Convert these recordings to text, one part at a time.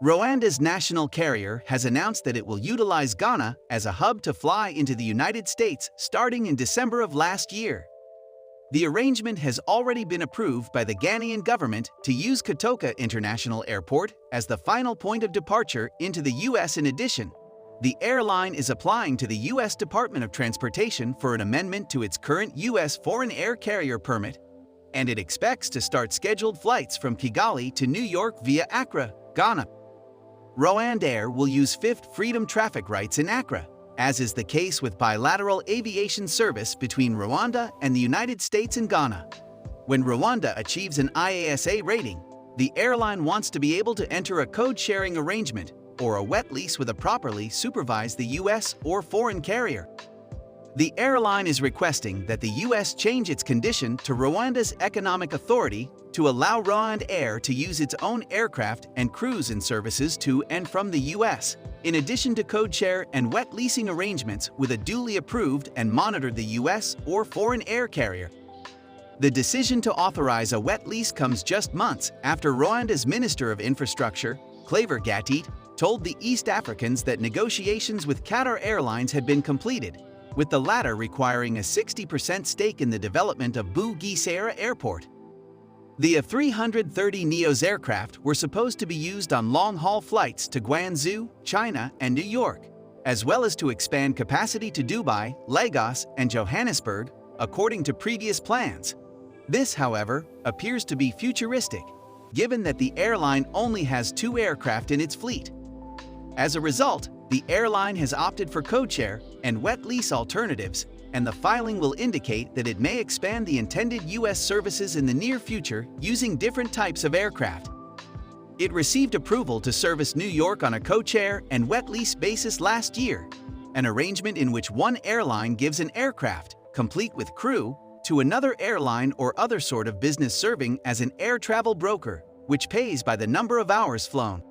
Rwanda's national carrier has announced that it will utilize Ghana as a hub to fly into the United States starting in December of last year. The arrangement has already been approved by the Ghanaian government to use Kotoka International Airport as the final point of departure into the U.S. In addition, the airline is applying to the U.S. Department of Transportation for an amendment to its current U.S. foreign air carrier permit, and it expects to start scheduled flights from Kigali to New York via Accra, Ghana. RwandAir will use fifth freedom traffic rights in Accra, as is the case with bilateral aviation service between Rwanda and the United States and Ghana. When Rwanda achieves an IASA rating, the airline wants to be able to enter a code-sharing arrangement or a wet lease with a properly supervised the U.S. or foreign carrier. The airline is requesting that the U.S. change its condition to Rwanda's economic authority to allow RwandAir to use its own aircraft and crews in services to and from the U.S., in addition to code-share and wet leasing arrangements with a duly approved and monitored the U.S. or foreign air carrier. The decision to authorize a wet lease comes just months after Rwanda's Minister of Infrastructure, Claver Gatite, told the East Africans that negotiations with Qatar Airlines had been completed, with the latter requiring a 60% stake in the development of Bugesera Airport. The A330 Neos aircraft were supposed to be used on long-haul flights to Guangzhou, China, and New York, as well as to expand capacity to Dubai, Lagos, and Johannesburg, according to previous plans. This, however, appears to be futuristic, given that the airline only has 2 aircraft in its fleet. As a result, the airline has opted for codeshare and wet lease alternatives, and the filing will indicate that it may expand the intended U.S. services in the near future using different types of aircraft. It received approval to service New York on a codeshare and wet lease basis last year, an arrangement in which one airline gives an aircraft, complete with crew, to another airline or other sort of business serving as an air travel broker, which pays by the number of hours flown.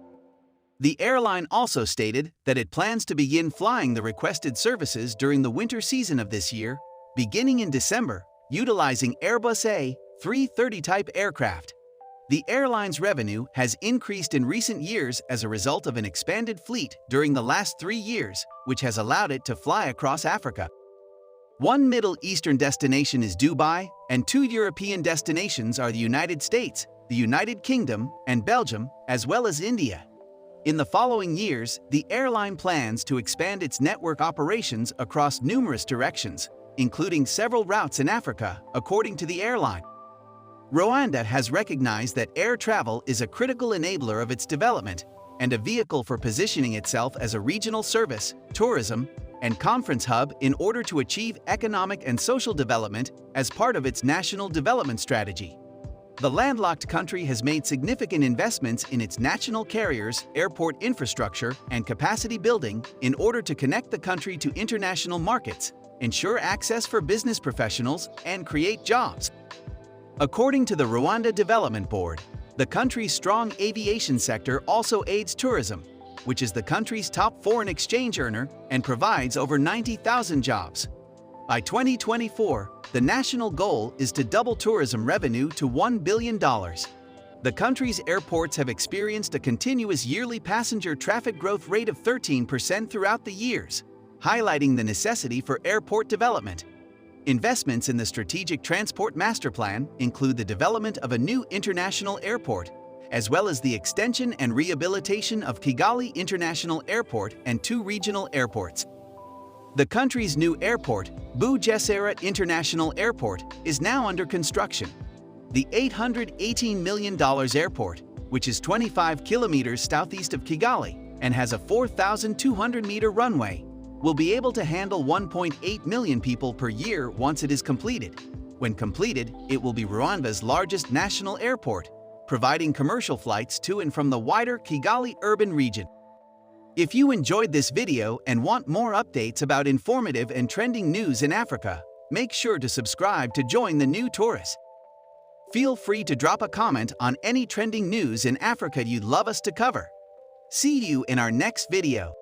The airline also stated that it plans to begin flying the requested services during the winter season of this year, beginning in December, utilizing Airbus A330 type aircraft. The airline's revenue has increased in recent years as a result of an expanded fleet during the last 3 years, which has allowed it to fly across Africa. One Middle Eastern destination is Dubai, and 2 European destinations are the United States, the United Kingdom, and Belgium, as well as India. In the following years, the airline plans to expand its network operations across numerous directions, including several routes in Africa, according to the airline. Rwanda has recognized that air travel is a critical enabler of its development and a vehicle for positioning itself as a regional service, tourism, and conference hub in order to achieve economic and social development as part of its national development strategy. The landlocked country has made significant investments in its national carriers, airport infrastructure, and capacity building in order to connect the country to international markets, ensure access for business professionals, and create jobs. According to the Rwanda Development Board, the country's strong aviation sector also aids tourism, which is the country's top foreign exchange earner and provides over 90,000 jobs. By 2024, the national goal is to double tourism revenue to $1 billion. The country's airports have experienced a continuous yearly passenger traffic growth rate of 13% throughout the years, highlighting the necessity for airport development. Investments in the Strategic Transport Master Plan include the development of a new international airport, as well as the extension and rehabilitation of Kigali International Airport and 2 regional airports. The country's new airport, Bugesera International Airport, is now under construction. The $818 million airport, which is 25 kilometers southeast of Kigali and has a 4,200-meter runway, will be able to handle 1.8 million people per year once it is completed. When completed, it will be Rwanda's largest national airport, providing commercial flights to and from the wider Kigali urban region. If you enjoyed this video and want more updates about informative and trending news in Africa, make sure to subscribe to join the new tourists. Feel free to drop a comment on any trending news in Africa you'd love us to cover. See you in our next video.